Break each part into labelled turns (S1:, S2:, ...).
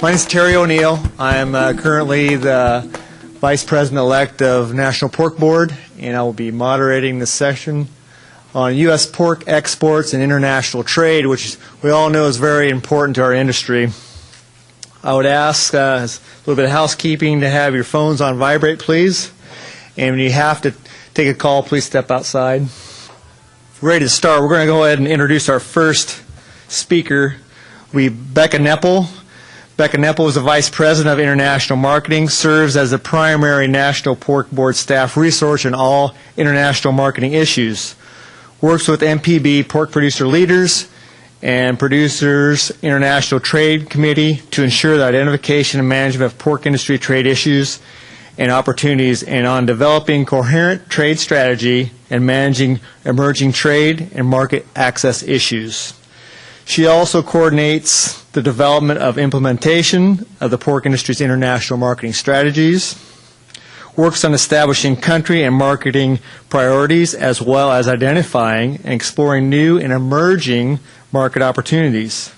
S1: My name is Terry O'Neill. I'm currently the Vice President-elect of National Pork Board, and I will be moderating this session on U.S. pork exports and international trade, which we all know is very important to our industry. I would ask a little bit of housekeeping to have your phones on vibrate, please. And when you have to take a call, please step outside. Ready to start. We're going to go ahead and introduce our first speaker. Becca Nepple. Becca Nepple is the Vice President of International Marketing, serves as the primary National Pork Board staff resource in all international marketing issues, works with MPB pork producer leaders and Producers International Trade Committee to ensure the identification and management of pork industry trade issues and opportunities, and on developing coherent trade strategy and managing emerging trade and market access issues. She also coordinates the development of implementation of the pork industry's international marketing strategies, works on establishing country and marketing priorities, as well as identifying and exploring new and emerging market opportunities.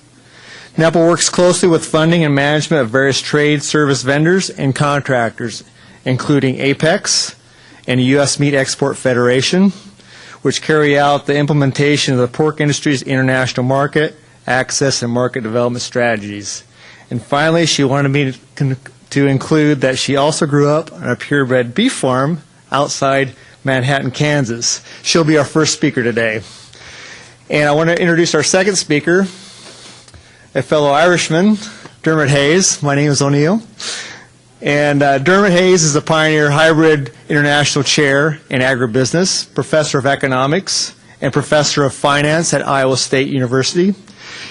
S1: Nepple works closely with funding and management of various trade service vendors and contractors, including Apex and the U.S. Meat Export Federation, which carry out the implementation of the pork industry's international market access and market development strategies. And finally, she wanted me to include that she also grew up on a purebred beef farm outside Manhattan, Kansas. She'll be our first speaker today. And I want to introduce our second speaker, a fellow Irishman, Dermot Hayes. My name is O'Neill. And Dermot Hayes is the pioneer hybrid international chair in agribusiness, professor of economics, and professor of finance at Iowa State University.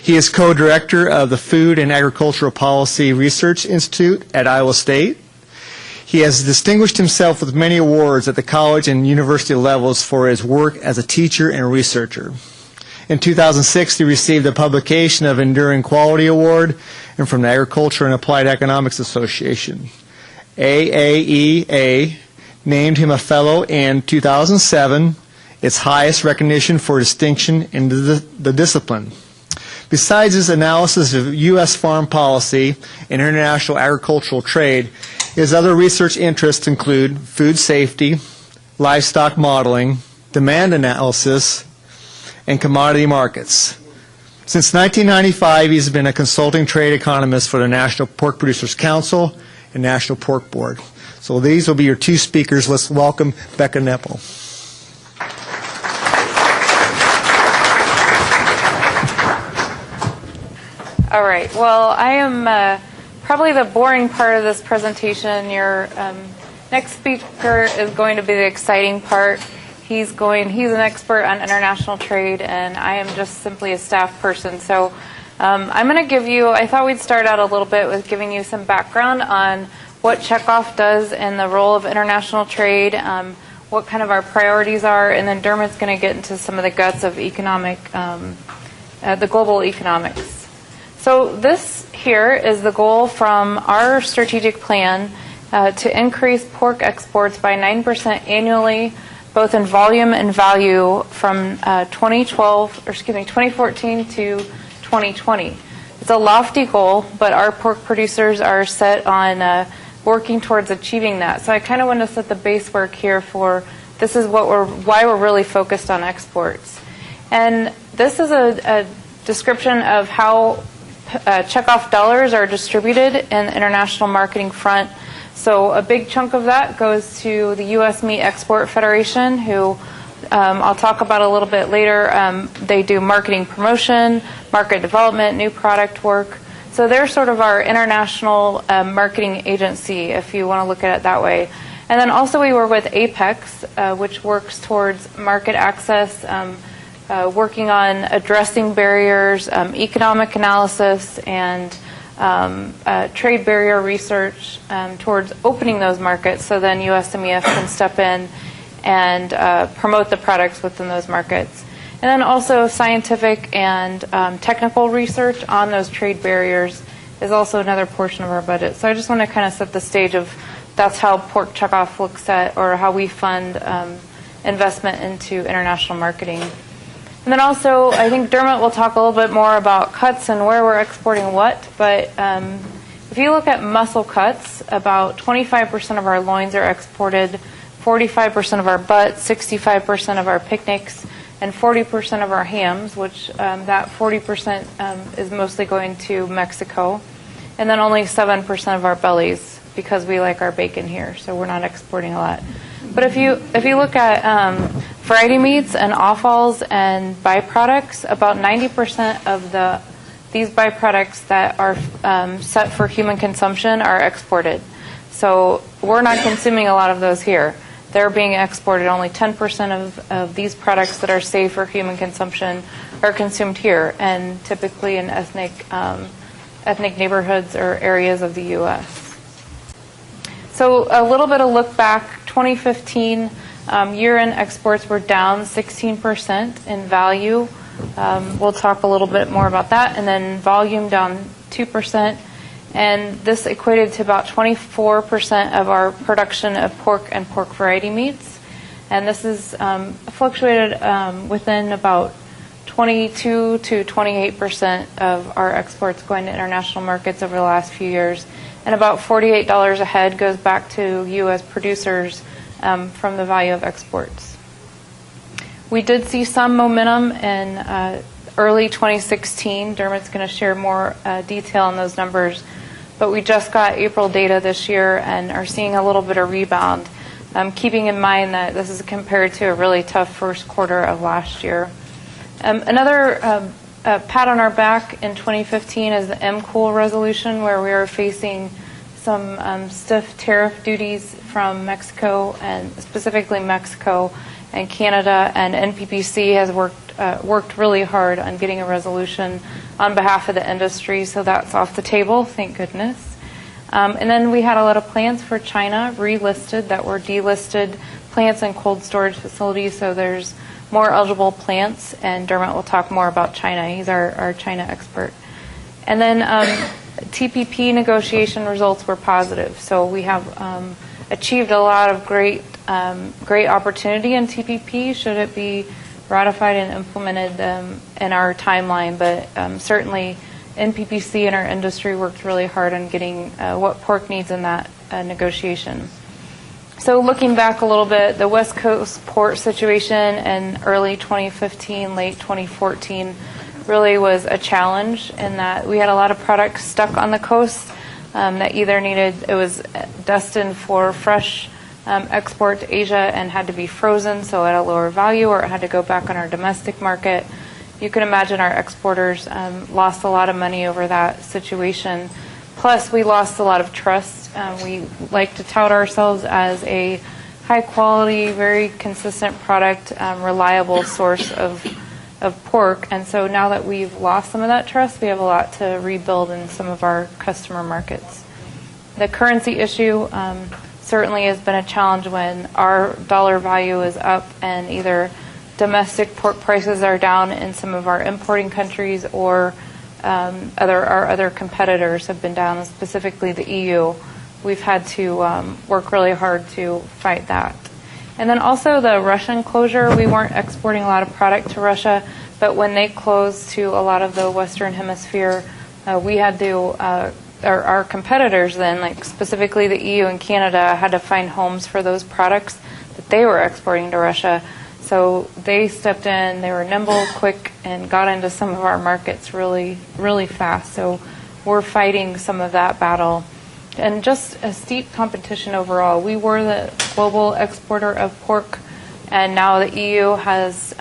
S1: He is co-director of the Food and Agricultural Policy Research Institute at Iowa State. He has distinguished himself with many awards at the college and university levels for his work as a teacher and researcher. In 2006, he received the Publication of Enduring Quality Award and from the Agriculture and Applied Economics Association. AAEA named him a fellow in 2007, its highest recognition for distinction in the discipline. Besides his analysis of U.S. farm policy and international agricultural trade, his other research interests include food safety, livestock modeling, demand analysis, and commodity markets. Since 1995, he's been a consulting trade economist for the National Pork Producers Council and National Pork Board. So these will be your two speakers. Let's welcome Becca Nepple.
S2: All right. Well, I am probably the boring part of this presentation. Your next speaker is going to be the exciting part. He's an expert on international trade, and I am just simply a staff person. So I'm going to give you, I thought we'd start out a little bit with giving you some background on what Checkoff does in the role of international trade, what kind of our priorities are, and then Dermot's going to get into some of the guts of the global economics. So this here is the goal from our strategic plan to increase pork exports by 9% annually, both in volume and value from 2014 to 2020. It's a lofty goal, but our pork producers are set on working towards achieving that. So I kind of want to set the base work here for this is why we're really focused on exports. And this is a description of how checkoff dollars are distributed in the international marketing front. So a big chunk of that goes to the U.S. Meat Export Federation, who I'll talk about a little bit later. They do marketing promotion, market development, new product work. So they're sort of our international marketing agency, if you want to look at it that way. And then also we work with Apex, which works towards market access, working on addressing barriers, economic analysis, and trade barrier research towards opening those markets, so then USMEF can step in and promote the products within those markets. And then also scientific and technical research on those trade barriers is also another portion of our budget. So I just want to kind of set the stage of that's how Pork Checkoff looks at, or how we fund investment into international marketing. And then also, I think Dermot will talk a little bit more about cuts and where we're exporting what, but If you look at muscle cuts, about 25% of our loins are exported, 45% of our butts, 65% of our picnics, and 40% of our hams, which that 40% is mostly going to Mexico, and then only 7% of our bellies, because we like our bacon here, so we're not exporting a lot. But if you look at variety meats and offals and byproducts, about 90% of these byproducts that are set for human consumption are exported. So we're not consuming a lot of those here. They're being exported. Only 10% of these products that are safe for human consumption are consumed here, and typically in ethnic neighborhoods or areas of the U.S. So a little bit of look back. 2015 year-end exports were down 16% in value. We'll talk a little bit more about that. And then volume down 2%. And this equated to about 24% of our production of pork and pork variety meats. And this is fluctuated within about 22 to 28% of our exports going to international markets over the last few years. And about $48 a head goes back to U.S. producers from the value of exports. We did see some momentum in early 2016. Dermot's going to share more detail on those numbers. But we just got April data this year and are seeing a little bit of rebound, keeping in mind that this is compared to a really tough first quarter of last year. Another pat on our back in 2015 is the MCOOL resolution, where we are facing some stiff tariff duties from Mexico, and specifically Mexico and Canada, and NPPC has worked really hard on getting a resolution on behalf of the industry, so that's off the table, thank goodness. And then we had a lot of plants for China relisted that were delisted, plants and cold storage facilities, so there's more eligible plants, and Dermot will talk more about China. He's our China expert. And then TPP negotiation results were positive, so we have achieved a lot of great opportunity in TPP should it be ratified and implemented in our timeline. But certainly NPPC and our industry worked really hard on getting what pork needs in that negotiation. So looking back a little bit, the West Coast port situation in early 2015, late 2014 really was a challenge in that we had a lot of products stuck on the coast that either it was destined for fresh export to Asia and had to be frozen, so at a lower value, or it had to go back on our domestic market. You can imagine our exporters lost a lot of money over that situation. Plus, we lost a lot of trust. We like to tout ourselves as a high-quality, very consistent product, reliable source of pork. And so now that we've lost some of that trust, we have a lot to rebuild in some of our customer markets. The currency issue certainly has been a challenge when our dollar value is up and either domestic pork prices are down in some of our importing countries, or our other competitors have been down, specifically the EU. We've had to work really hard to fight that. And then also the Russian closure. We weren't exporting a lot of product to Russia, but when they closed to a lot of the Western Hemisphere, we had to, our competitors then, like specifically the EU and Canada, had to find homes for those products that they were exporting to Russia. So they stepped in, they were nimble, quick, and got into some of our markets really, really fast. So we're fighting some of that battle. And just a steep competition overall. We were the global exporter of pork, and now the EU has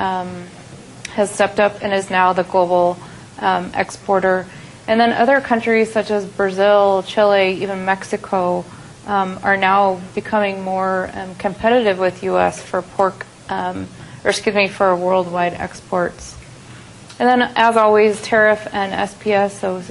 S2: stepped up and is now the global exporter. And then other countries such as Brazil, Chile, even Mexico are now becoming more competitive with U.S. for pork, for worldwide exports. And then, as always, tariff and SPS, so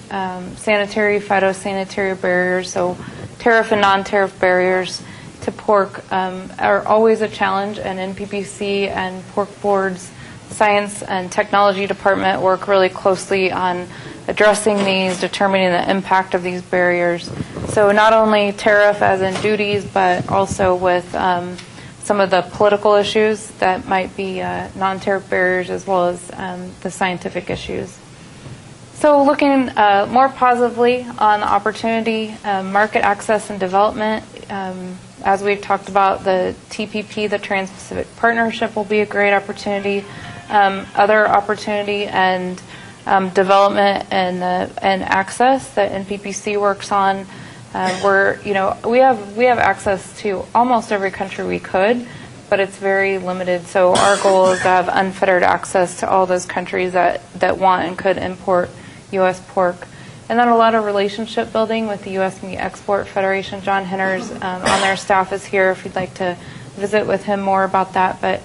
S2: sanitary, phytosanitary barriers, so tariff and non-tariff barriers to pork are always a challenge, and NPPC and Pork Board's Science and Technology Department work really closely on addressing these, determining the impact of these barriers. So not only tariff as in duties, but also with some of the political issues that might be non-tariff barriers, as well as the scientific issues. So looking more positively on the opportunity, market access and development, as we've talked about, the TPP, the Trans-Pacific Partnership, will be a great opportunity. Other opportunity and development and access that NPPC works on. We have access to almost every country we could, but it's very limited. So our goal is to have unfettered access to all those countries that want and could import U.S. pork. And then a lot of relationship building with the U.S. Meat Export Federation. John Henners on their staff is here if you'd like to visit with him more about that. But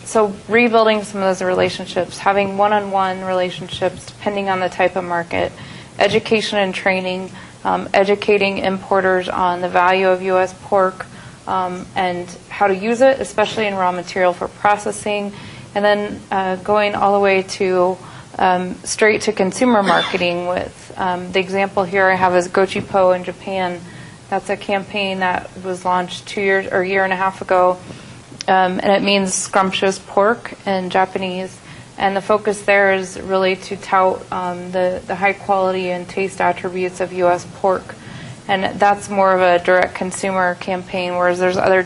S2: so rebuilding some of those relationships, having one-on-one relationships depending on the type of market, education and training, educating importers on the value of U.S. pork and how to use it, especially in raw material for processing, and then going all the way to straight to consumer marketing with the example here I have is Gochipo in Japan. That's a campaign that was launched 2 years or a year and a half ago, and it means scrumptious pork in Japanese. And the focus there is really to tout the high quality and taste attributes of U.S. pork. And that's more of a direct consumer campaign, whereas there's other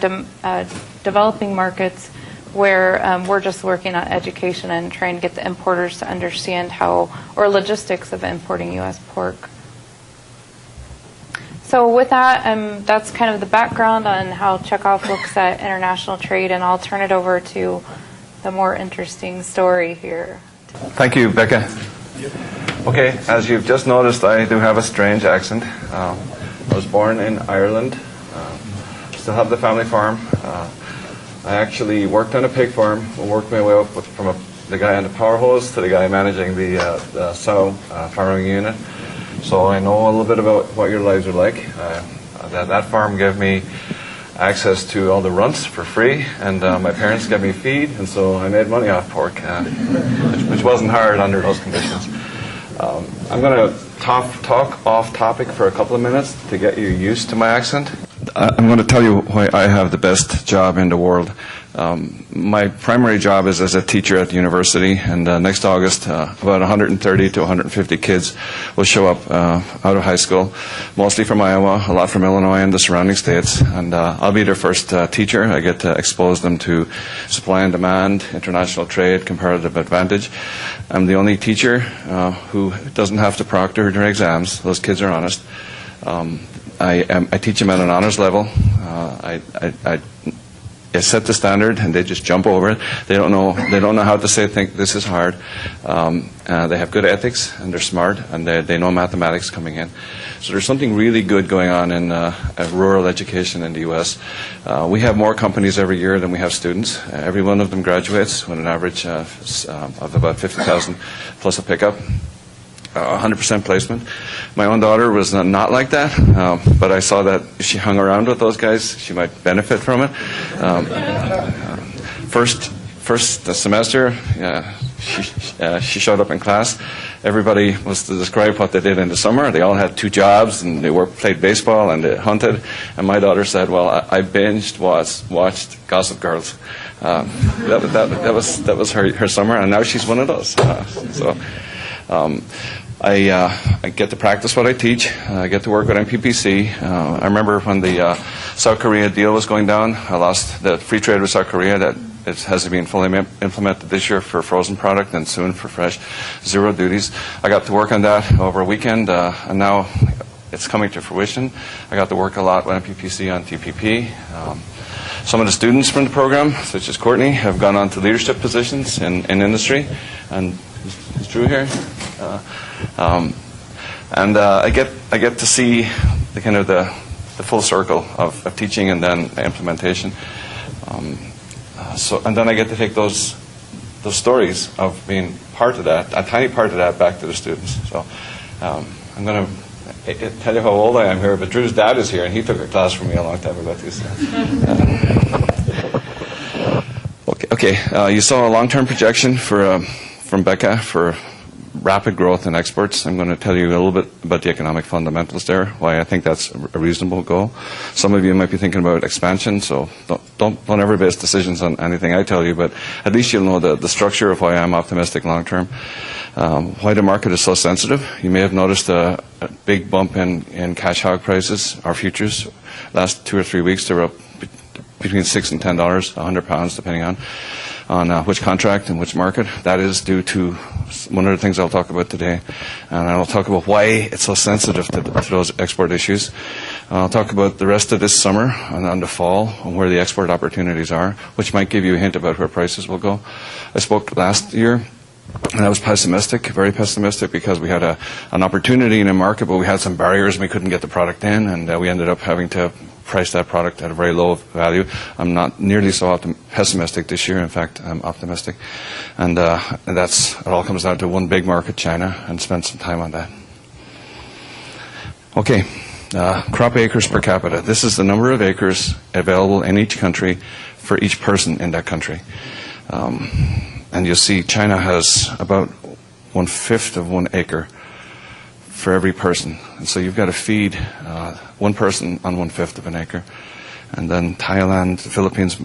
S2: developing markets where we're just working on education and trying to get the importers to understand or logistics of importing U.S. pork. So with that, that's kind of the background on how Chekhov looks at international trade, and I'll turn it over to the more interesting story here.
S3: Thank you, Becca. Okay, as you've just noticed, I do have a strange accent. I was born in Ireland, still have the family farm. I actually worked on a pig farm, worked my way up from the guy on the power hose to the guy managing the sow farming unit. So I know a little bit about what your lives are like. That farm gave me access to all the runts for free, and my parents gave me feed, and so I made money off pork, which wasn't hard under those conditions. I'm going to talk off topic for a couple of minutes to get you used to my accent. I'm going to tell you why I have the best job in the world. My primary job is as a teacher at the university, and next August about 130 to 150 kids will show up out of high school, mostly from Iowa, a lot from Illinois and the surrounding states, and I'll be their first teacher. I get to expose them to supply and demand, international trade, comparative advantage. I'm the only teacher who doesn't have to proctor their exams. Those kids are honest. I teach them at an honors level. I set the standard, and they just jump over it. They don't know how to think this is hard. They have good ethics, and they're smart, and they know mathematics coming in. So there's something really good going on in rural education in the U.S. We have more companies every year than we have students. Every one of them graduates with an average of about 50,000 plus a pickup. 100% placement. My own daughter was not like that, but I saw that if she hung around with those guys, she might benefit from it. First semester, she showed up in class. Everybody was to describe what they did in the summer. They all had 2 jobs, and they played baseball and they hunted. And my daughter said, "Well, I binged, watched Gossip Girls." That was her summer, and now she's one of those. I get to practice what I teach. I get to work with NPPC. I remember when the South Korea deal was going down, I lost the free trade with South Korea. That it has been fully implemented this year for frozen product and soon for fresh, 0 duties. I got to work on that over a weekend, and now it's coming to fruition. I got to work a lot with NPPC on TPP. Some of the students from the program, such as Courtney, have gone on to leadership positions in industry, and is Drew here? I get to see the kind of the full circle of teaching and then implementation. And then I get to take those stories of being part of that, a tiny part of that, back to the students. So I'm going to tell you how old I am here, but Drew's dad is here, and he took a class from me a long time ago too. Okay. You saw a long-term projection from Becca for rapid growth in exports. I'm going to tell you a little bit about the economic fundamentals there, why I think that's a reasonable goal. Some of you might be thinking about expansion, so don't ever base decisions on anything I tell you, but at least you'll know the structure of why I'm optimistic long term. Why the market is so sensitive. You may have noticed a big bump in cash hog prices, our futures. Last 2 or 3 weeks, they were up between $6 and $10, £100, depending on which contract and which market. That is due to one of the things I'll talk about today. And I'll talk about why it's so sensitive to those export issues. I'll talk about the rest of this summer and on the fall and where the export opportunities are, which might give you a hint about where prices will go. I spoke last year, and I was pessimistic, very pessimistic, because we had an opportunity in a market, but we had some barriers and we couldn't get the product in, and we ended up having to price that product at a very low value. I'm not nearly so pessimistic this year. In fact, I'm optimistic. And it all comes down to one big market, China, and spend some time on that. Okay, crop acres per capita. This is the number of acres available in each country for each person in that country. And you'll see China has about 1/5 of 1 acre for every person. And so you've got to feed one person on 1/5 of an acre. And then Thailand, the Philippines,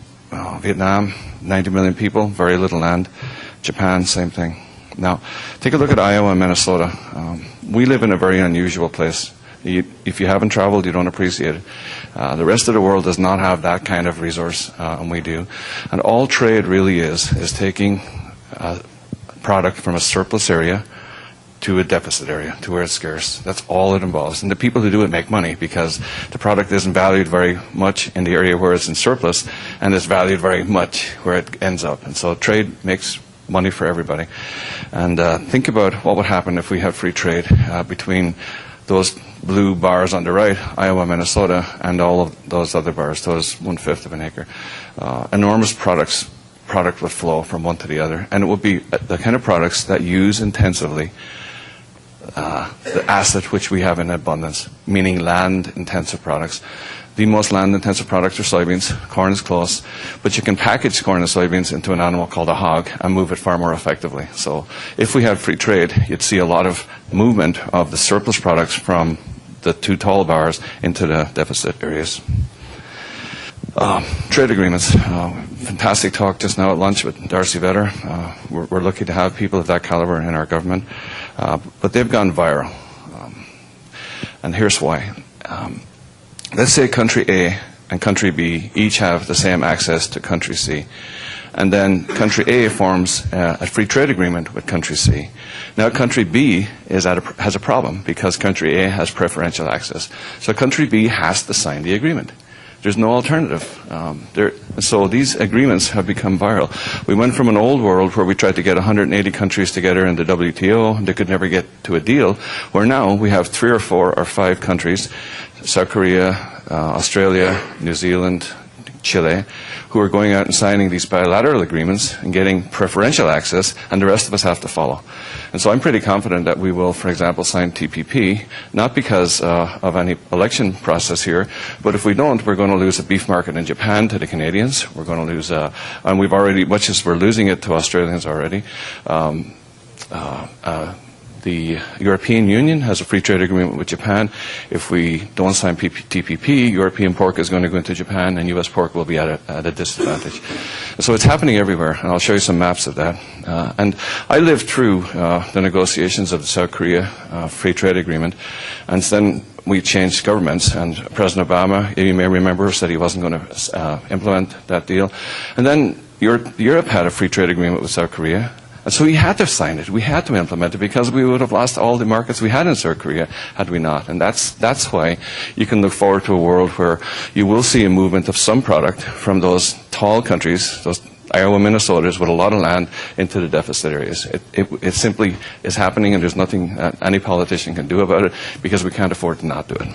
S3: Vietnam, 90 million people, very little land. Japan, same thing. Now, take a look at Iowa and Minnesota. We live in a very unusual place. If you haven't traveled, you don't appreciate it. The rest of the world does not have that kind of resource, and we do. And all trade really is taking product from a surplus area to a deficit area, to where it's scarce. That's all it involves. And the people who do it make money because the product isn't valued very much in the area where it's in surplus, and it's valued very much where it ends up. And so trade makes money for everybody. And think about what would happen if we had free trade between those blue bars on the right, Iowa, Minnesota, and all of those other bars, those 1/5 of an acre. Enormous product would flow from one to the other, and it would be the kind of products that use intensively the asset which we have in abundance, meaning land-intensive products. The most land-intensive products are soybeans. Corn is close, but you can package corn and soybeans into an animal called a hog and move it far more effectively. So if we had free trade, you'd see a lot of movement of the surplus products from the 2 tall bars into the deficit areas. Trade agreements. Fantastic talk just now at lunch with Darcy Vetter. We're lucky to have people of that caliber in our government. But they've gone viral. And here's why. Let's say country A and country B each have the same access to country C. And then country A forms a free trade agreement with country C. Now country B has a problem because country A has preferential access. So country B has to sign the agreement. There's no alternative. So these agreements have become viral. We went from an old world where we tried to get 180 countries together in the WTO and they could never get to a deal, where now we have 3 or 4 or 5 countries, South Korea, Australia, New Zealand, Chile, who are going out and signing these bilateral agreements and getting preferential access, and the rest of us have to follow. And so I'm pretty confident that we will, for example, sign TPP, not because of any election process here, but if we don't, we're going to lose a beef market in Japan to the Canadians. We're going to lose, and we've already, much as we're losing it to Australians already. The European Union has a free trade agreement with Japan. If we don't sign TPP, European pork is going to go into Japan, and U.S. pork will be at a disadvantage. So it's happening everywhere, and I'll show you some maps of that. And I lived through the negotiations of the South Korea free trade agreement, and then we changed governments, and President Obama, you may remember, said he wasn't going to implement that deal. And then Europe had a free trade agreement with South Korea. And so we had to sign it. We had to implement it because we would have lost all the markets we had in South Korea had we not. And that's why you can look forward to a world where you will see a movement of some product from those tall countries, those Iowa, Minnesotas with a lot of land, into the deficit areas. It simply is happening, and there's nothing any politician can do about it because we can't afford to not do it.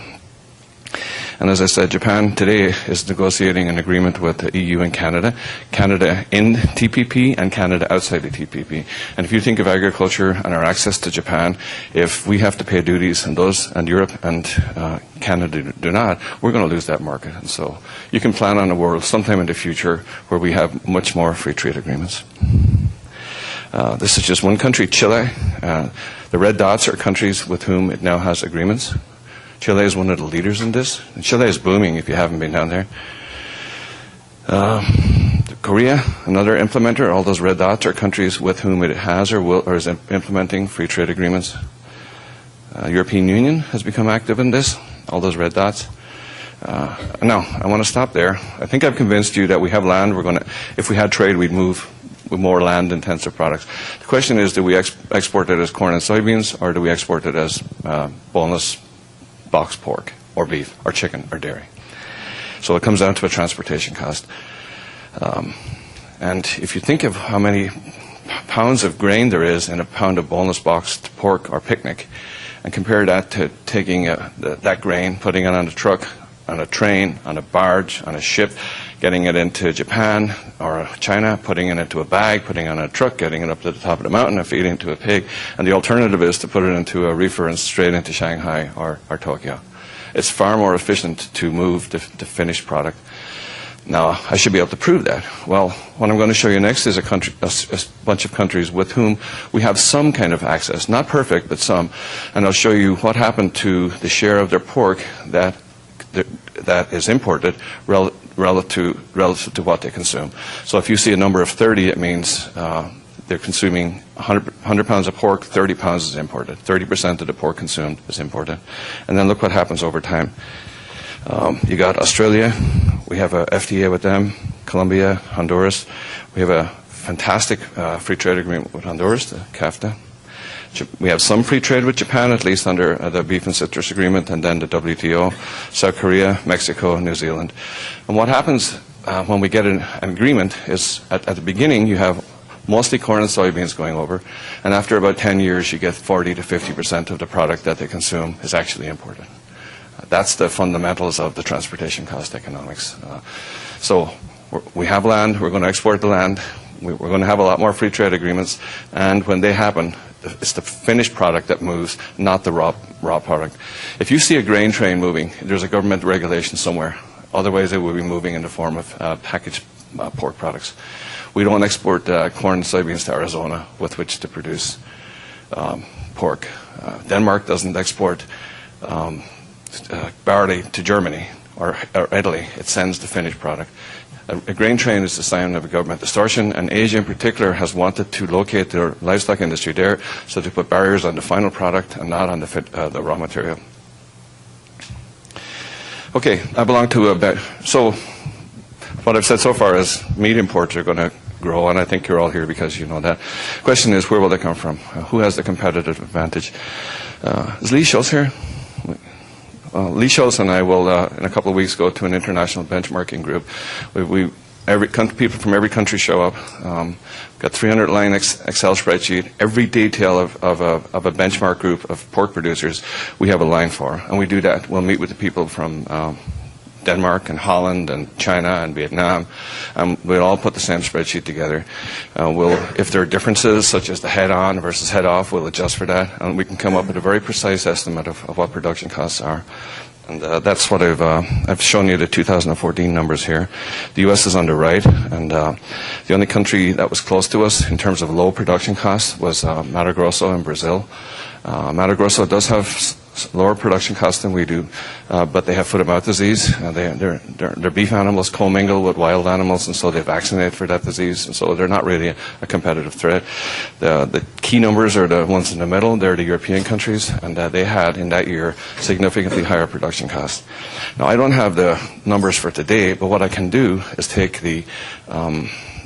S3: And as I said, Japan today is negotiating an agreement with the EU and Canada. Canada in TPP and Canada outside the TPP. And if you think of agriculture and our access to Japan, if we have to pay duties and Europe and Canada do not, we're going to lose that market. And so you can plan on a world sometime in the future where we have much more free trade agreements. This is just one country, Chile. The red dots are countries with whom it now has agreements. Chile is one of the leaders in this. And Chile is booming if you haven't been down there. Korea, another implementer. All those red dots are countries with whom it has or is implementing free trade agreements. European Union has become active in this. All those red dots. No, I want to stop there. I think I've convinced you that we have land. If we had trade, we'd move with more land-intensive products. The question is, do we export it as corn and soybeans, or do we export it as boneless box pork, or beef, or chicken, or dairy? So it comes down to a transportation cost. And if you think of how many pounds of grain there is in a pound of boneless boxed pork or picnic, and compare that to taking that grain, putting it on a truck, on a train, on a barge, on a ship, getting it into Japan or China, putting it into a bag, putting it on a truck, getting it up to the top of the mountain and feeding it to a pig. And the alternative is to put it into a reefer and straight into Shanghai or Tokyo. It's far more efficient to move the finished product. Now, I should be able to prove that. Well, what I'm going to show you next is a bunch of countries with whom we have some kind of access. Not perfect, but some. And I'll show you what happened to the share of their pork that is imported relative to what they consume. So if you see a number of 30, it means they're consuming 100 pounds of pork, 30 pounds is imported. 30% of the pork consumed is imported. And then look what happens over time. You got Australia. We have a FTA with them. Colombia, Honduras. We have a fantastic free trade agreement with Honduras, the CAFTA. We have some free trade with Japan, at least under the beef and citrus agreement, and then the WTO. South Korea, Mexico, New Zealand. And what happens when we get an agreement is at the beginning you have mostly corn and soybeans going over, and after about 10 years you get 40 to 50% of the product that they consume is actually imported. That's the fundamentals of the transportation cost economics. So we have land, we're going to export the land, we're going to have a lot more free trade agreements, and when they happen, it's the finished product that moves, not the raw product. If you see a grain train moving, there's a government regulation somewhere. Otherwise, it will be moving in the form of packaged pork products. We don't export corn and soybeans to Arizona with which to produce pork. Denmark doesn't export barley to Germany or Italy. It sends the finished product. A grain train is the sign of a government distortion, and Asia in particular has wanted to locate their livestock industry there, so they put barriers on the final product and not on the raw material. Okay, I belong to so what I've said so far is meat imports are going to grow, and I think you're all here because you know that. Question is, where will they come from? Who has the competitive advantage? Is Lee Schultz here? Lee Schultz and I will, in a couple of weeks, go to an international benchmarking group. People from every country show up. Got 300-line Excel spreadsheet. Every detail of a benchmark group of pork producers, we have a line for. And we do that. We'll meet with the people from Denmark and Holland and China and Vietnam. We'll all put the same spreadsheet together. If there are differences, such as the head-on versus head-off, we'll adjust for that. And we can come up with a very precise estimate of what production costs are. And that's what I've shown you the 2014 numbers here. The U.S. is on the right, and the only country that was close to us in terms of low production costs was Mato Grosso in Brazil. Mato Grosso does have lower production costs than we do, but they have foot-and-mouth disease. Their beef animals commingle with wild animals, and so they vaccinate for that disease, and so they're not really a competitive threat. The key numbers are the ones in the middle. They're the European countries, and they had, in that year, significantly higher production costs. Now, I don't have the numbers for today, but what I can do is take the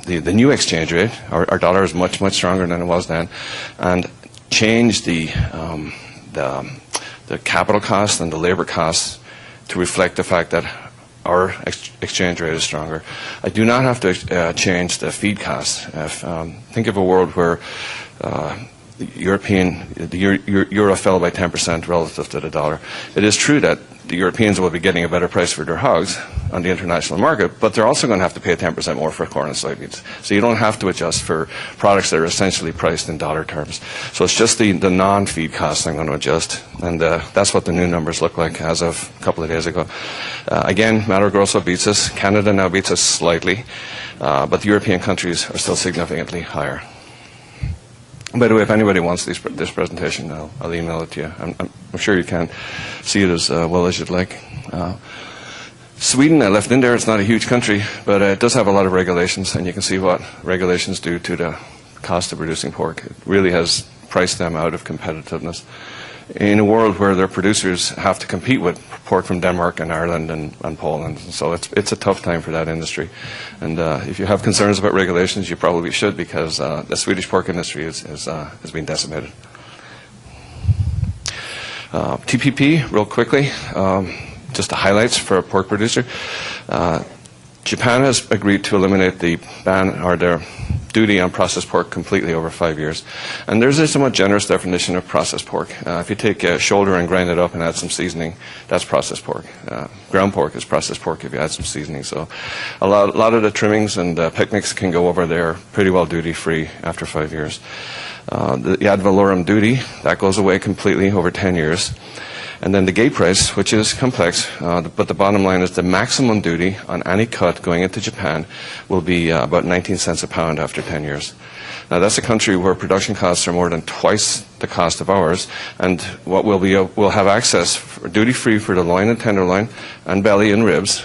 S3: new exchange rate. Our dollar is much, much stronger than it was then, and change the capital costs and the labor costs to reflect the fact that our exchange rate is stronger. I do not have to change the feed costs. Think of a world where the euro fell by 10% relative to the dollar. It is true that the Europeans will be getting a better price for their hogs on the international market, but they're also going to have to pay 10% more for corn and soybeans. So you don't have to adjust for products that are essentially priced in dollar terms. So it's just the non-feed costs I'm going to adjust, and that's what the new numbers look like as of a couple of days ago. Again, Mato Grosso beats us. Canada now beats us slightly, but the European countries are still significantly higher. By the way, if anybody wants this presentation, I'll email it to you. I'm sure you can see it as well as you'd like. Sweden, I left in there. It's not a huge country, but it does have a lot of regulations, and you can see what regulations do to the cost of producing pork. It really has priced them out of competitiveness in a world where their producers have to compete with pork from Denmark and Ireland and Poland. So it's a tough time for that industry. And if you have concerns about regulations, you probably should, because the Swedish pork industry has been decimated. TPP, real quickly, just the highlights for a pork producer. Japan has agreed to eliminate the ban or their duty on processed pork completely over 5 years. And there's a somewhat generous definition of processed pork. If you take a shoulder and grind it up and add some seasoning, that's processed pork. Ground pork is processed pork if you add some seasoning. So a lot of the trimmings and picnics can go over there pretty well duty-free after 5 years. The ad valorem duty, that goes away completely over 10 years. And then the gate price, which is complex, but the bottom line is the maximum duty on any cut going into Japan will be about 19 cents a pound after 10 years. Now, that's a country where production costs are more than twice the cost of ours, and what we'll have access duty-free for the loin and tenderloin and belly and ribs,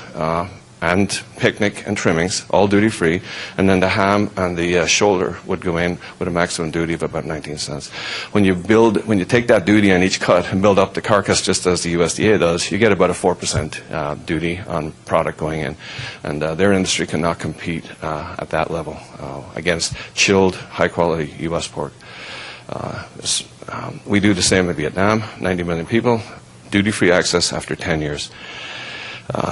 S3: and picnic and trimmings, all duty-free, and then the ham and the shoulder would go in with a maximum duty of about 19 cents. When you take that duty on each cut and build up the carcass just as the USDA does, you get about a 4% duty on product going in, and their industry cannot compete at that level against chilled, high-quality U.S. pork. We do the same in Vietnam, 90 million people, duty-free access after 10 years.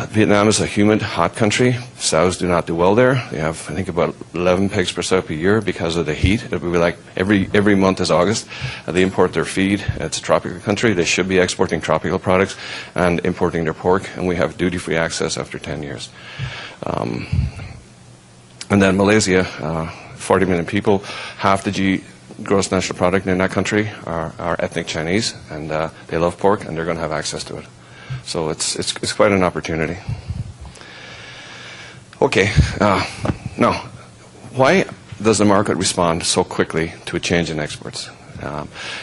S3: Vietnam is a humid, hot country. Sows do not do well there. They have, I think, about 11 pigs per sow per year because of the heat. It would be like every month is August. They import their feed. It's a tropical country. They should be exporting tropical products and importing their pork, and we have duty-free access after 10 years. And then Malaysia, 40 million people, half the gross national product in that country are ethnic Chinese, and they love pork, and they're going to have access to it. So it's quite an opportunity. Okay, now, why does the market respond so quickly to a change in exports?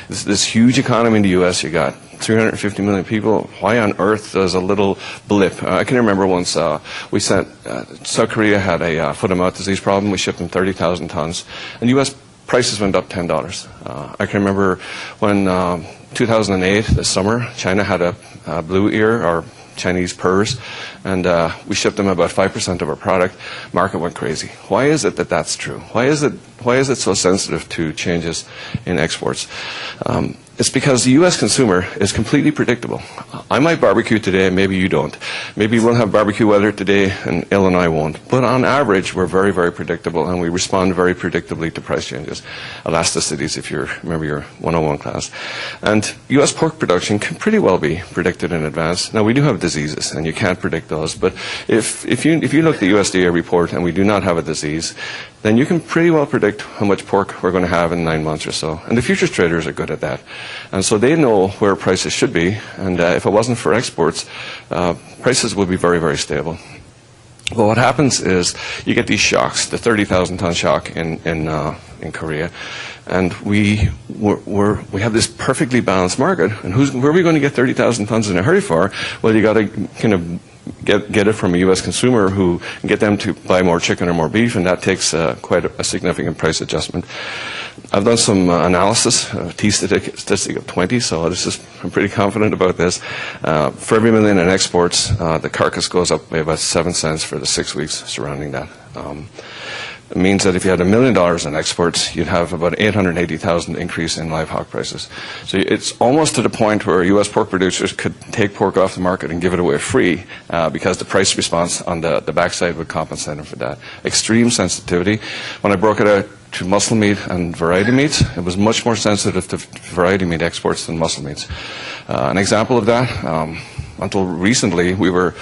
S3: This huge economy in the U.S., you got 350 million people. Why on earth does a little blip? I can remember once we sent, South Korea had a foot-and-mouth disease problem. We shipped them 30,000 tons, and U.S. prices went up $10. I can remember when 2008, this summer, China had a blue ear, or Chinese purrs, and we shipped them about 5% of our product. Market went crazy. Why is it that that's true? Why is it so sensitive to changes in exports? It's because the U.S. consumer is completely predictable. I might barbecue today, maybe you don't. Maybe we'll have barbecue weather today and Illinois won't. But on average, we're very, very predictable, and we respond very predictably to price changes. Elasticities, if you remember your 101 class. And U.S. pork production can pretty well be predicted in advance. Now, we do have diseases, and you can't predict those. But if you look at the USDA report and we do not have a disease, then you can pretty well predict how much pork we're going to have in 9 months or so. And the futures traders are good at that. And so they know where prices should be, and if it wasn't for exports, prices would be very, very stable. But what happens is you get these shocks, the 30,000-ton shock in Korea, and we have this perfectly balanced market. And where are we going to get 30,000 tons in a hurry for? Well, you got to kind of get it from a U.S. consumer who can get them to buy more chicken or more beef, and that takes quite a significant price adjustment. I've done some analysis, a T-statistic of 20, so I'm pretty confident about this. For every million in exports, the carcass goes up by about 7 cents for the 6 weeks surrounding that. It means that if you had $1 million in exports, you'd have about 880,000 increase in live hog prices. So it's almost to the point where U.S. pork producers could take pork off the market and give it away free because the price response on the backside would compensate them for that. Extreme sensitivity. When I broke it out to muscle meat and variety meats, it was much more sensitive to variety meat exports than muscle meats. An example of that, until recently, we were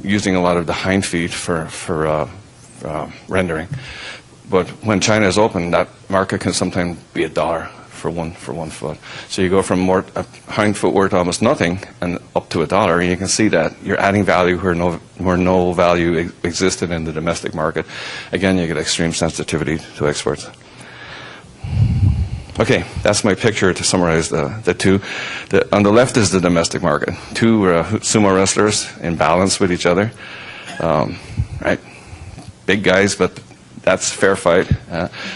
S3: using a lot of the hind feet for rendering. But when China is open, that market can sometimes be $1 for one foot. So you go from a hind foot worth almost nothing and up to $1, and you can see that you're adding value where no value existed in the domestic market. Again, you get extreme sensitivity to exports. Okay, that's my picture to summarize the two. On the left is the domestic market. Two sumo wrestlers in balance with each other. Right? Big guys, but that's a fair fight.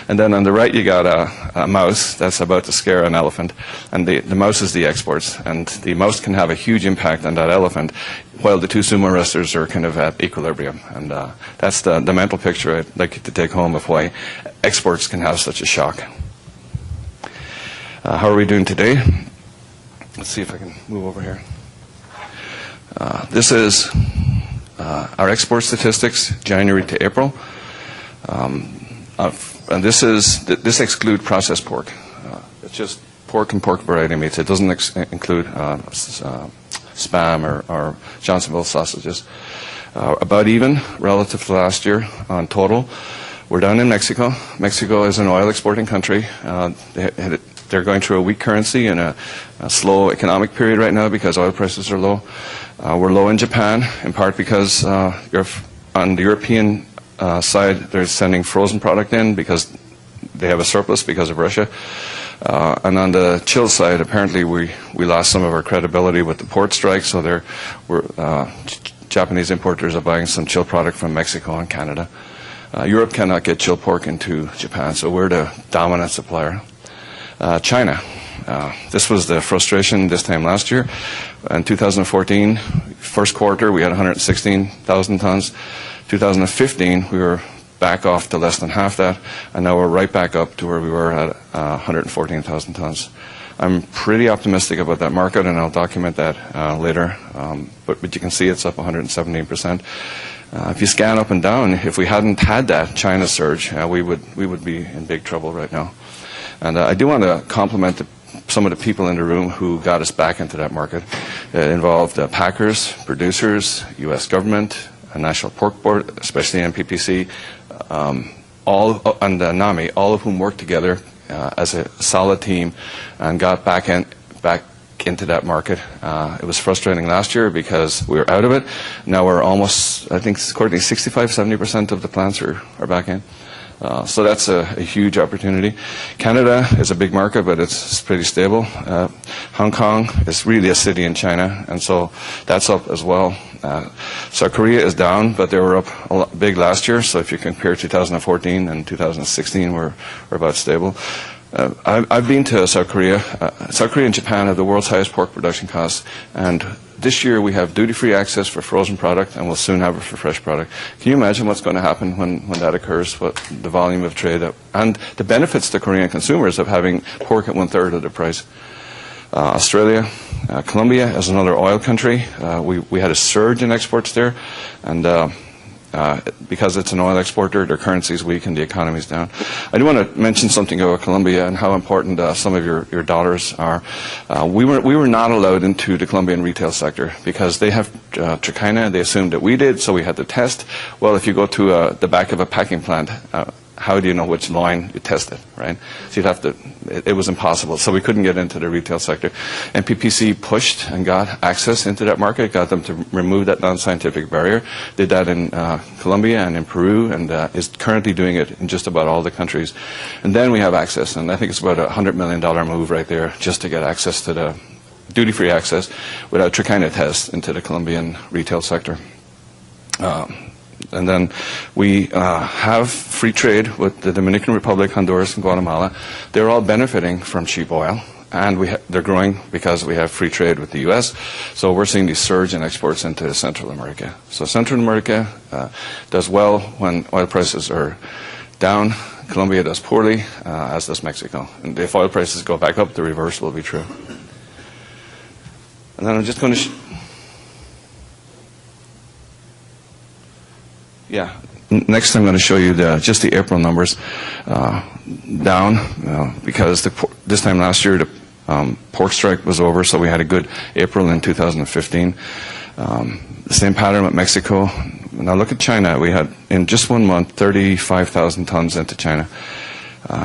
S3: And then on the right you got a mouse that's about to scare an elephant. And the mouse is the exports. And the mouse can have a huge impact on that elephant while the two sumo wrestlers are kind of at equilibrium. And that's the mental picture I'd like you to take home of why exports can have such a shock. How are we doing today? Let's see if I can move over here. This is our export statistics, January to April. And this excludes processed pork. It's just pork and pork variety meats. It doesn't include Spam or Johnsonville sausages. About even relative to last year on total. We're down in Mexico. Mexico is an oil exporting country. They're going through a weak currency and a slow economic period right now because oil prices are low. We're low in Japan, in part because on the European side, they're sending frozen product in because they have a surplus because of Russia. And on the Chile side, apparently we lost some of our credibility with the port strike, so Japanese importers are buying some Chile product from Mexico and Canada. Europe cannot get Chile pork into Japan, so we're the dominant supplier. China. This was the frustration this time last year. In 2014, first quarter, we had 116,000 tons. 2015, we were back off to less than half that, and now we're right back up to where we were at 114,000 tons. I'm pretty optimistic about that market, and I'll document that later. But you can see it's up 117%. If you scan up and down, if we hadn't had that China surge, we would be in big trouble right now. And I do want to compliment some of the people in the room who got us back into that market. It involved packers, producers, U.S. government, a National Pork Board, especially NPPC, and NAMI, all of whom worked together as a solid team and got back into that market. It was frustrating last year because we were out of it. Now we're almost, I think, according to 65-70% of the plants are back in. So that's a huge opportunity. Canada is a big market, but it's pretty stable. Hong Kong is really a city in China, and so that's up as well. South Korea is down, but they were up a lot big last year. So if you compare 2014 and 2016, we're about stable. I've been to South Korea. South Korea and Japan have the world's highest pork production costs, and this year we have duty-free access for frozen product, and we'll soon have it for fresh product. Can you imagine what's going to happen when that occurs, what the volume of trade, and the benefits to Korean consumers of having pork at 1/3 of the price? Australia, Colombia is another oil country. We had a surge in exports there, and because it's an oil exporter, their currency is weak and the economy is down. I do want to mention something about Colombia and how important some of your dollars are. We were not allowed into the Colombian retail sector because they have trichina. They assumed that we did, so we had to test. Well, if you go to the back of a packing plant, how do you know which line you tested, right? So you'd have to, it was impossible. So we couldn't get into the retail sector. And PPC pushed and got access into that market, got them to remove that non-scientific barrier. Did that in Colombia and in Peru, and is currently doing it in just about all the countries. And then we have access, and I think it's about $100 million move right there just to get access to the duty-free access without trichina tests into the Colombian retail sector. And then we have free trade with the Dominican Republic, Honduras, and Guatemala. They're all benefiting from cheap oil, and they're growing because we have free trade with the U.S. So we're seeing these surge in exports into Central America. So Central America does well when oil prices are down. Colombia does poorly, as does Mexico. And if oil prices go back up, the reverse will be true. And then I'm just going to... Next I'm going to show you just the April numbers down because this time last year the pork strike was over, so we had a good April in 2015. The same pattern with Mexico. Now look at China. We had in just 1 month 35,000 tons into China.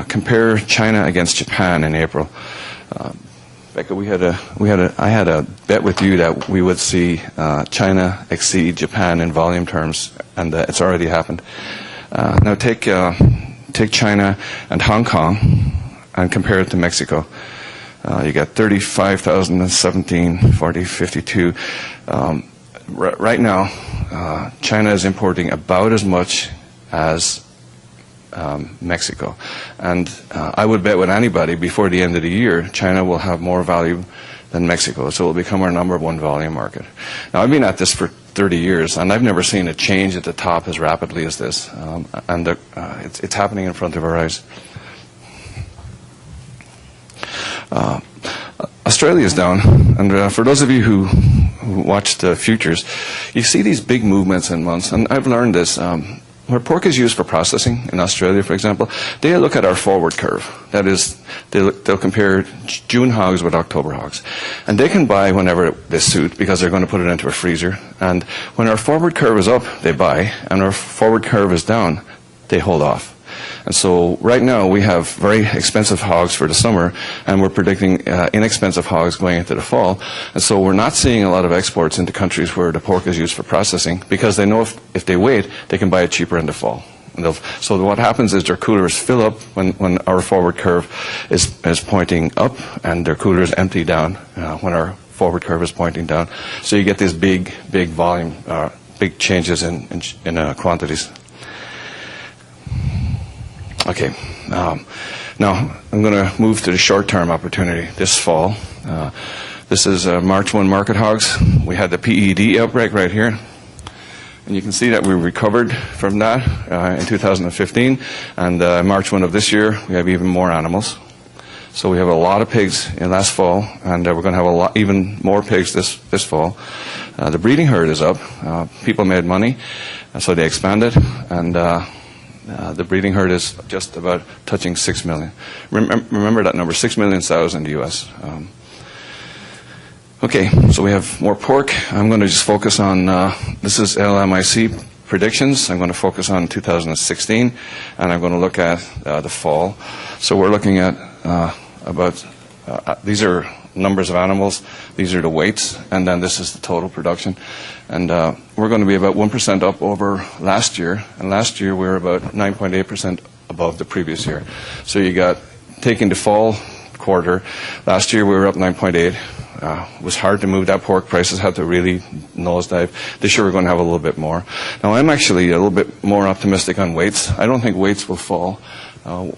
S3: Compare China against Japan in April. Becca, I had a bet with you that we would see China exceed Japan in volume terms, and it's already happened. Now take China and Hong Kong and compare it to Mexico. You got 35,017, 40, 52. Right now, China is importing about as much as Mexico. And I would bet with anybody before the end of the year, China will have more value than Mexico. So it will become our #1 volume market. Now, I've been at this for 30 years, and I've never seen a change at the top as rapidly as this. It's happening in front of our eyes. Australia is down, and for those of you who watch the futures, you see these big movements in months, and I've learned this. Where pork is used for processing, in Australia, for example, they look at our forward curve. That is, they'll compare June hogs with October hogs. And they can buy whenever they suit because they're going to put it into a freezer. And when our forward curve is up, they buy, and our forward curve is down, they hold off. And so right now we have very expensive hogs for the summer, and we're predicting inexpensive hogs going into the fall. And so we're not seeing a lot of exports into countries where the pork is used for processing because they know if they wait, they can buy it cheaper in the fall. So what happens is their coolers fill up when our forward curve is pointing up, and their coolers empty down when our forward curve is pointing down. So you get these big volume, big changes in quantities. Okay, now I'm going to move to the short-term opportunity this fall. This is March 1 market hogs. We had the PED outbreak right here. And you can see that we recovered from that in 2015. And March 1 of this year, we have even more animals. So we have a lot of pigs in last fall, and we're going to have even more pigs this fall. The breeding herd is up. People made money, so they expanded. And the breeding herd is just about touching 6 million. Remember that number, 6 million sows in the U.S. Okay, so we have more pork. I'm going to just focus on, this is LMIC predictions. I'm going to focus on 2016, and I'm going to look at the fall. So we're looking at these are numbers of animals, these are the weights, and then this is the total production. And we're going to be about 1% up over last year, and last year we were about 9.8% above the previous year. So you got, taking the fall quarter, last year we were up 9.8. It was hard to move that pork. Prices had to really nosedive. This year we're going to have a little bit more. Now I'm actually a little bit more optimistic on weights. I don't think weights will fall.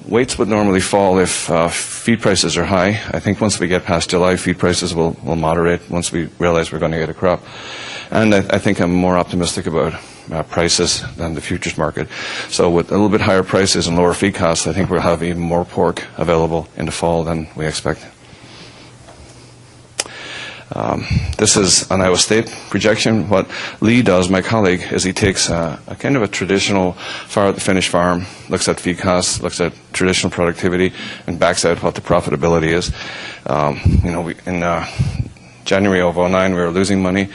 S3: Weights would normally fall if feed prices are high. I think once we get past July, feed prices will moderate once we realize we're going to get a crop. And I think I'm more optimistic about prices than the futures market. So with a little bit higher prices and lower feed costs, I think we'll have even more pork available in the fall than we expect. This is an Iowa State projection. What Lee does, my colleague, is he takes a kind of a traditional farm-to-finish farm, looks at feed costs, looks at traditional productivity, and backs out what the profitability is. In January of 2009, we were losing money.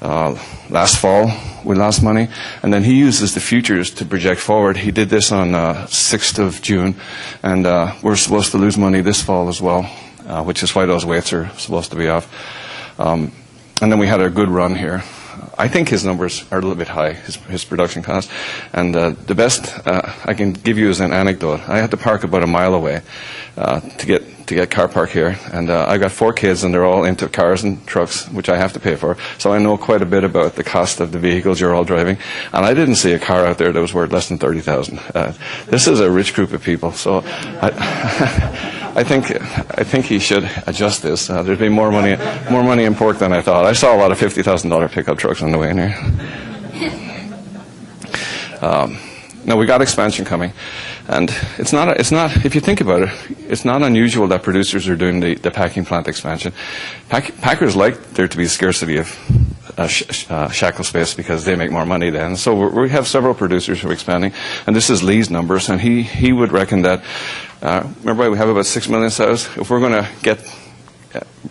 S3: Last fall, we lost money. And then he uses the futures to project forward. He did this on 6th of June, and we're supposed to lose money this fall as well, which is why those weights are supposed to be off. And then we had a good run here. I think his numbers are a little bit high, his production costs. And the best I can give you is an anecdote. I had to park about a mile away to get car park here. And I got 4 kids, and they're all into cars and trucks, which I have to pay for. So I know quite a bit about the cost of the vehicles you're all driving. And I didn't see a car out there that was worth less than $30,000. This is a rich group of people. So I think he should adjust this. There's been more money in pork than I thought. I saw a lot of $50,000 pickup trucks on the way in here. Now we got expansion coming, and it's not. If you think about it, it's not unusual that producers are doing the packing plant expansion. Packers like there to be scarcity of shackle space because they make more money then. So we have several producers who are expanding, and this is Lee's numbers, and he would reckon that. Remember, we have about 6 million sows. If we're going to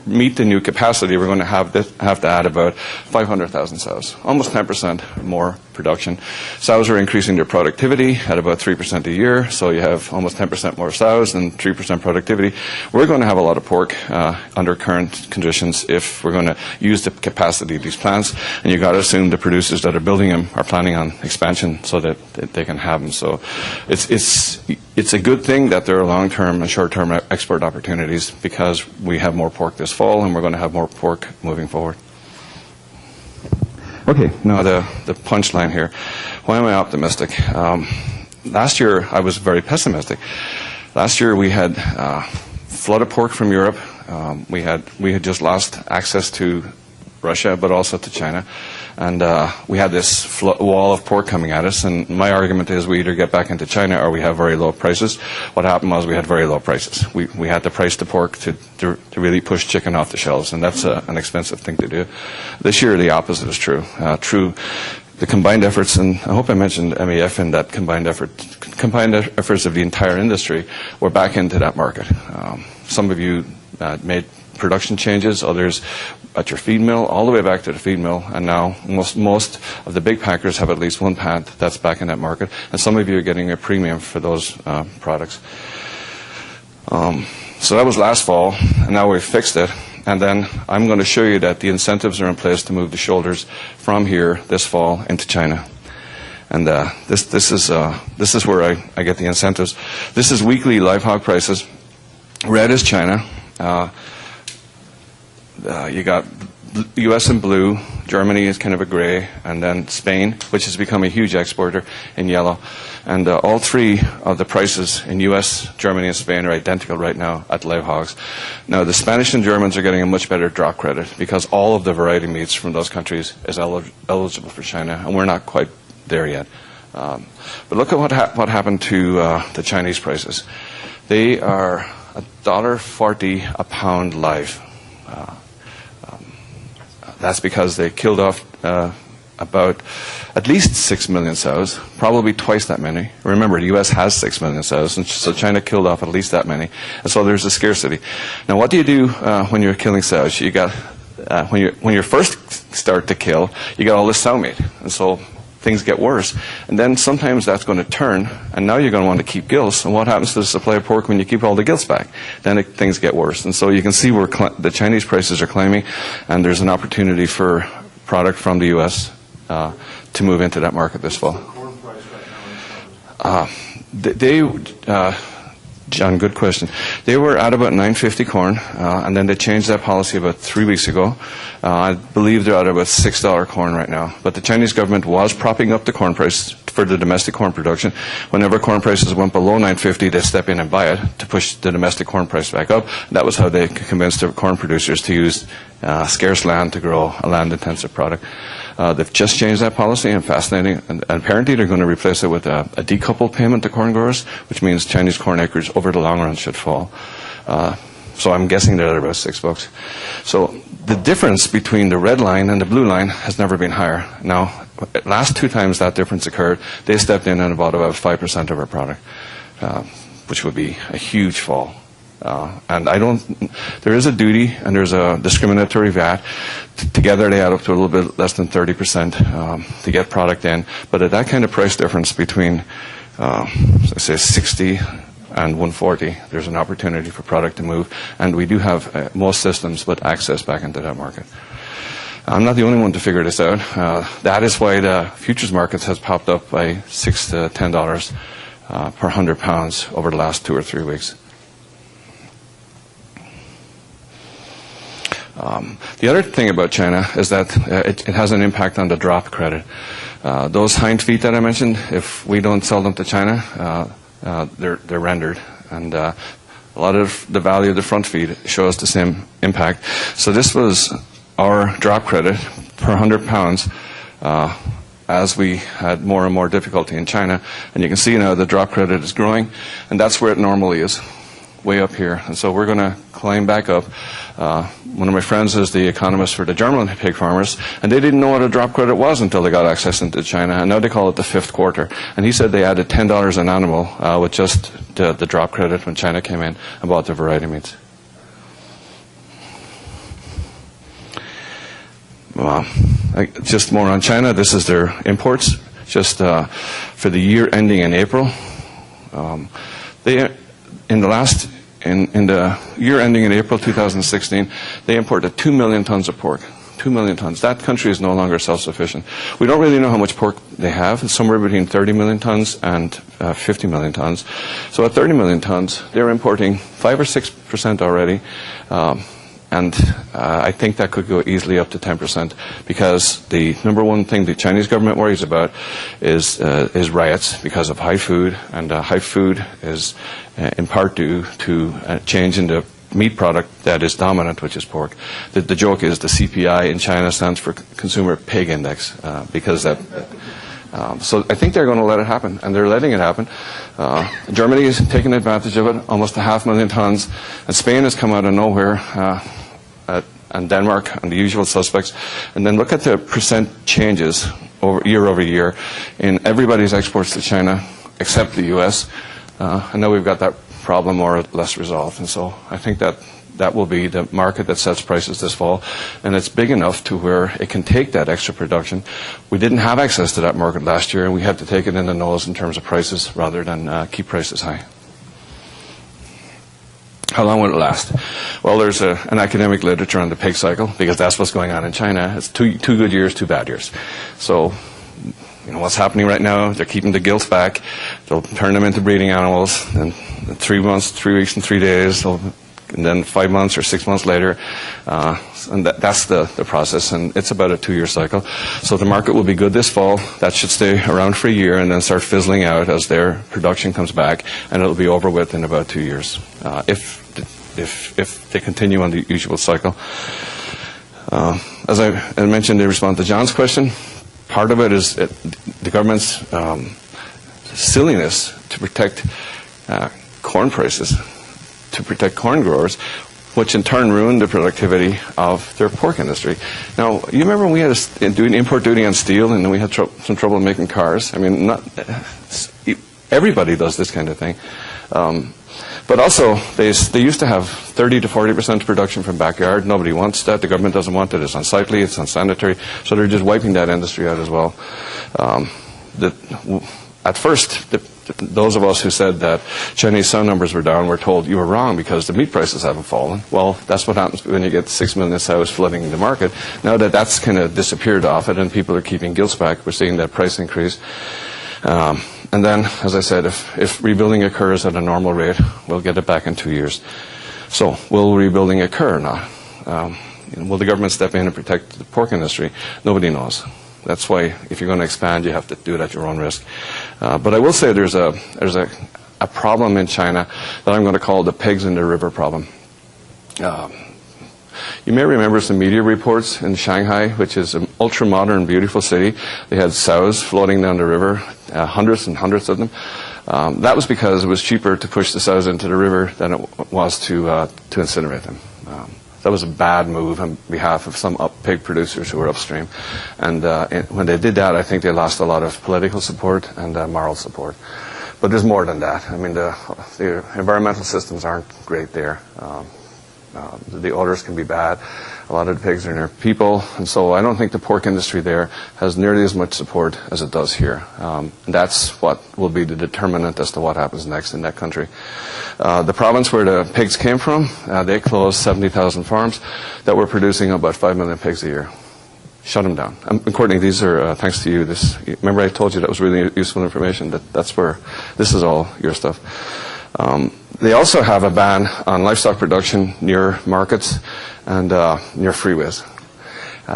S3: meet the new capacity, we're going to have to add about 500,000 sows, almost 10% more production. Sows are increasing their productivity at about 3% a year, so you have almost 10% more sows and 3% productivity. We're going to have a lot of pork under current conditions if we're going to use the capacity of these plants, and you've got to assume the producers that are building them are planning on expansion so that they can have them. So it's a good thing that there are long-term and short-term export opportunities because we have more pork this fall and we're going to have more pork moving forward. Okay, now the punchline here. Why am I optimistic? Last year I was very pessimistic. Last year we had flood of pork from Europe. We had just lost access to Russia, but also to China. And we had this wall of pork coming at us, and my argument is we either get back into China or we have very low prices. What happened was we had very low prices. We had to price the pork to really push chicken off the shelves, and that's an expensive thing to do. This year the opposite is true. The combined efforts, and I hope I mentioned MEF in that combined efforts of the entire industry, we're back into that market. Some of you made production changes, others at your feed mill, all the way back to the feed mill, and now most of the big packers have at least one plant that's back in that market, and some of you are getting a premium for those products. So that was last fall, and now we've fixed it, and then I'm going to show you that the incentives are in place to move the shoulders from here this fall into China. And this is where I get the incentives. This is weekly live hog prices. Red is China. You got U.S. in blue, Germany is kind of a gray, and then Spain, which has become a huge exporter, in yellow. And all three of the prices in U.S., Germany, and Spain are identical right now at live hogs. Now, the Spanish and Germans are getting a much better drop credit because all of the variety meats from those countries is eligible for China, and we're not quite there yet. But look at what happened to the Chinese prices. They are $1.40 a pound live. That's because they killed off about at least 6 million sows, probably twice that many. Remember, the U.S. has 6 million sows, and so China killed off at least that many. And so there's a scarcity. Now, what do you do when you're killing sows? You got when you first start to kill, you got all this sow meat, and so things get worse. And then sometimes that's going to turn, and now you're going to want to keep gilts. And what happens to the supply of pork when you keep all the gilts back? Then things get worse. And so you can see where the Chinese prices are climbing, and there's an opportunity for product from the U.S. To move into that market this fall. John, good question. They were at about $9.50 corn, and then they changed that policy about 3 weeks ago. I believe they're at about $6 corn right now. But the Chinese government was propping up the corn price for the domestic corn production. Whenever corn prices went below $9.50, they step in and buy it to push the domestic corn price back up. That was how they convinced the corn producers to use scarce land to grow a land-intensive product. They've just changed that policy, and fascinating. And apparently they're going to replace it with a decoupled payment to corn growers, which means Chinese corn acres over the long run should fall. So I'm guessing they're at about $6. So the difference between the red line and the blue line has never been higher. Now, last 2 times that difference occurred, they stepped in and bought about 5% of our product, which would be a huge fall. And there is a duty and there's a discriminatory VAT. Together they add up to a little bit less than 30% to get product in. But at that kind of price difference between, let's say, 60 and 140, there's an opportunity for product to move. And we do have most systems with access back into that market. I'm not the only one to figure this out. That is why the futures markets has popped up by $6 to $10 per 100 pounds over the last 2 or 3 weeks. The other thing about China is that it has an impact on the drop credit. Those hind feet that I mentioned, if we don't sell them to China, they're rendered. And a lot of the value of the front feet shows the same impact. So this was our drop credit per 100 pounds as we had more and more difficulty in China. And you can see now the drop credit is growing, and that's where it normally is, way up here. And so we're going to climb back up. One of my friends is the economist for the German pig farmers, and they didn't know what a drop credit was until they got access into China, and now they call it the 5th quarter. And he said they added $10 an animal with just the drop credit when China came in and bought the variety meats. Just more on China. This is their imports. just for the year ending in April. In the year ending in April 2016, they imported 2 million tons of pork. 2 million tons. That country is no longer self-sufficient. We don't really know how much pork they have. It's somewhere between 30 million tons and 50 million tons. So at 30 million tons, they're importing 5 or 6% already. And I think that could go easily up to 10%, because the number one thing the Chinese government worries about is riots because of high food, and high food is in part due to a change in the meat product that is dominant, which is pork. The joke is the CPI in China stands for Consumer Pig Index, because that. So I think they're going to let it happen, and they're letting it happen. Germany is taking advantage of it, almost 500,000 tons, and Spain has come out of nowhere, and Denmark, and the usual suspects. And then look at the percent changes year over year in everybody's exports to China, except the U.S. And now we've got that problem more or less resolved. And so I think that will be the market that sets prices this fall, and it's big enough to where it can take that extra production. We didn't have access to that market last year, and we had to take it in the nose in terms of prices rather than keep prices high. How long will it last? Well, there's an academic literature on the pig cycle, because that's what's going on in China. It's two good years, 2 bad years. So, you know, what's happening right now, they're keeping the gilts back. They'll turn them into breeding animals, and 3 months, 3 weeks, and 3 days, and then 5 months or 6 months later. And that's the process, and it's about a 2-year cycle. So the market will be good this fall. That should stay around for a year and then start fizzling out as their production comes back, and it'll be over with in about 2 years, if they continue on the usual cycle. As I mentioned in response to John's question, part of it is the government's silliness to protect corn prices, to protect corn growers, which in turn ruined the productivity of their pork industry. Now, you remember when we had an import duty on steel, and then we had some trouble making cars? I mean, everybody does this kind of thing. But also, they used to have 30 to 40% production from backyard. Nobody wants that. The government doesn't want it. It's unsightly. It's unsanitary. So they're just wiping that industry out as well. At first, those of us who said that Chinese sow numbers were down were told you were wrong because the meat prices haven't fallen. Well, that's what happens when you get 6 million sows flooding the market. Now that that's kind of disappeared off it and people are keeping gilts back, we're seeing that price increase. And then, as I said, if rebuilding occurs at a normal rate, we'll get it back in 2 years. So will rebuilding occur or not? Will the government step in and protect the pork industry? Nobody knows. That's why if you're going to expand, you have to do it at your own risk. But I will say there's a problem in China that I'm going to call the pigs in the river problem. You may remember some media reports in Shanghai, which is an ultra-modern, beautiful city. They had sows floating down the river, hundreds and hundreds of them. That was because it was cheaper to push the sows into the river than it was to incinerate them. That was a bad move on behalf of some pig producers who were upstream. And when they did that, I think they lost a lot of political support and moral support. But there's more than that. I mean, the environmental systems aren't great there. The odors can be bad. A lot of the pigs are near people. And so I don't think the pork industry there has nearly as much support as it does here. And that's what will be the determinant as to what happens next in that country. The province where the pigs came from, they closed 70,000 farms that were producing about 5 million pigs a year. Shut them down. And Courtney, these are thanks to you. Remember I told you that was really useful information. That's where this is all your stuff. They also have a ban on livestock production near markets and near freeways.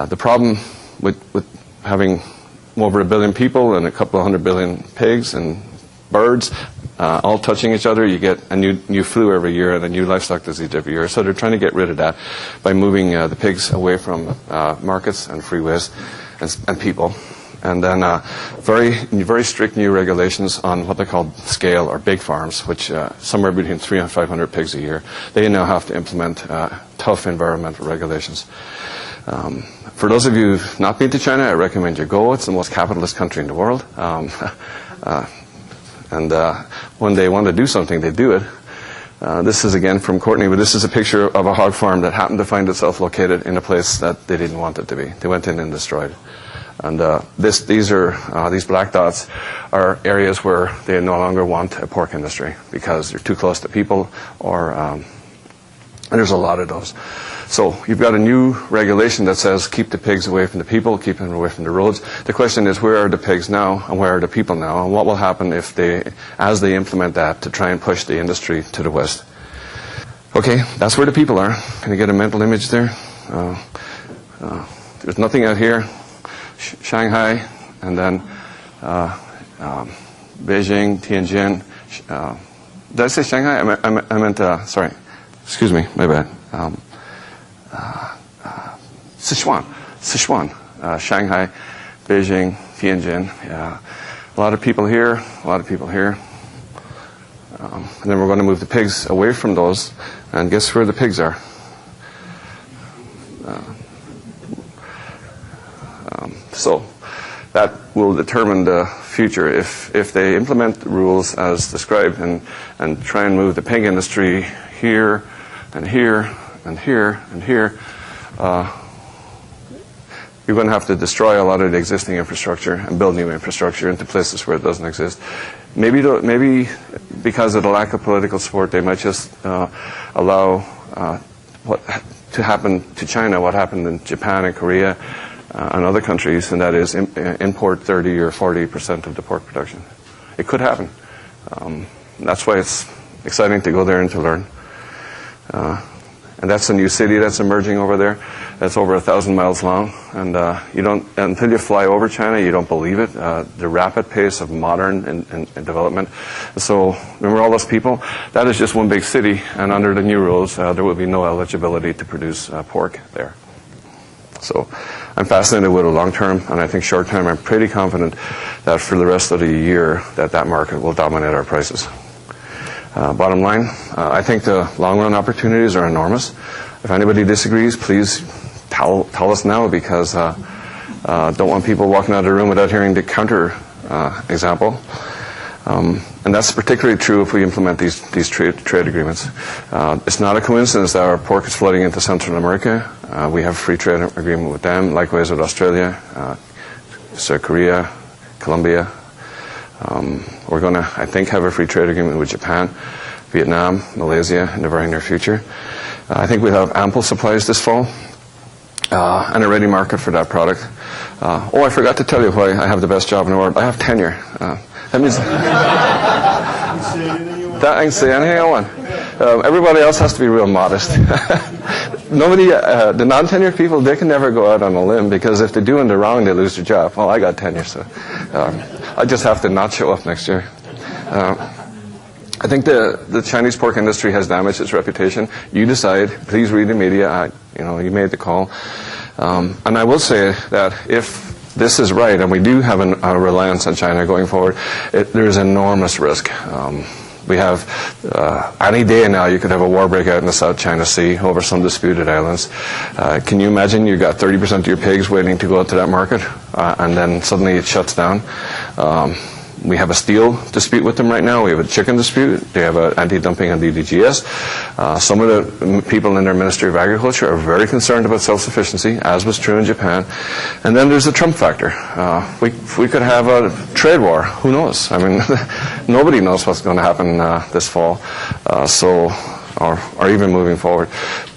S3: The problem with having over 1 billion people and a couple of 100 billion pigs and birds all touching each other, you get a new flu every year and a new livestock disease every year. So they're trying to get rid of that by moving the pigs away from markets and freeways and people. And then very strict new regulations on what they call scale or big farms, which somewhere between 300 and 500 pigs a year. They now have to implement tough environmental regulations. For those of you who've not been to China, I recommend you go. It's the most capitalist country in the world. And when they want to do something, they do it. This is again from Courtney, but this is a picture of a hog farm that happened to find itself located in a place that they didn't want it to be. They went in and destroyed it. And these black dots are areas where they no longer want a pork industry because they're too close to people, or and there's a lot of those. So you've got a new regulation that says keep the pigs away from the people, keep them away from the roads. The question is, where are the pigs now and where are the people now, and what will happen if as they implement that to try and push the industry to the west? Okay, that's where the people are. Can you get a mental image there? There's nothing out here. Shanghai, and then Beijing, Tianjin. Did I say Shanghai? I meant, sorry, excuse me, my bad. Sichuan, Shanghai, Beijing, Tianjin. Yeah. A lot of people here, a lot of people here. And then we're going to move the pigs away from those, and guess where the pigs are? So that will determine the future. If they implement the rules as described and try and move the pig industry here and here and here and here, you're going to have to destroy a lot of the existing infrastructure and build new infrastructure into places where it doesn't exist. Maybe because of the lack of political support, they might just allow what to happen to China, what happened in Japan and Korea, and other countries, and that is import 30 or 40% of the pork production. It could happen. That's why it's exciting to go there and to learn. And that's a new city that's emerging over there. That's over 1,000 miles long, and until you fly over China, you don't believe it. The rapid pace of modern and development. So remember all those people? That is just one big city, and under the new rules, there will be no eligibility to produce pork there. So I'm fascinated with it long term, and I think short term I'm pretty confident that for the rest of the year that market will dominate our prices. Bottom line, I think the long run opportunities are enormous. If anybody disagrees, please tell us now, because don't want people walking out of the room without hearing the counter example. And that's particularly true if we implement these trade agreements. It's not a coincidence that our pork is flooding into Central America. We have a free trade agreement with them, likewise with Australia, South Korea, Colombia. We're going to, I think, have a free trade agreement with Japan, Vietnam, Malaysia in the very near future. I think we'll have ample supplies this fall and a ready market for that product. I forgot to tell you why I have the best job in the world. I have tenure. That means that I can say anything I want. Everybody else has to be real modest. Nobody, the non-tenured people, they can never go out on a limb, because if they're doing the wrong, they lose their job. Well, I got tenure, so I just have to not show up next year. I think the Chinese pork industry has damaged its reputation. You decide. Please read the media. You made the call. And I will say that if this is right, and we do have a reliance on China going forward, there is enormous risk. We have, any day now, you could have a war break out in the South China Sea over some disputed islands. Can you imagine you've got 30% of your pigs waiting to go out to that market, and then suddenly it shuts down? We have a steel dispute with them right now. We have a chicken dispute. They have an anti-dumping and DDGS. Some of the people in their Ministry of Agriculture are very concerned about self-sufficiency, as was true in Japan. And then there's the Trump factor. We could have a trade war. Who knows? I mean, nobody knows what's going to happen this fall, or even moving forward.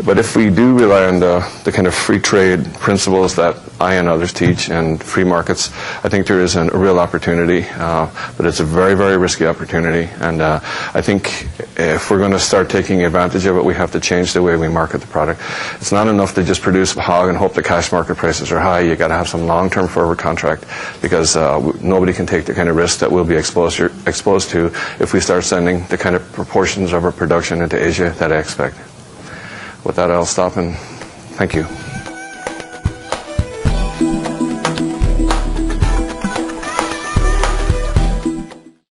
S3: But if we do rely on the kind of free trade principles that I and others teach, and free markets, I think there is a real opportunity, but it's a very, very risky opportunity. And I think if we're going to start taking advantage of it, we have to change the way we market the product. It's not enough to just produce a hog and hope the cash market prices are high. You've got to have some long-term forward contract, because nobody can take the kind of risk that we'll be exposed to if we start sending the kind of proportions of our production into Asia that I expect. With that, I'll stop, and thank you.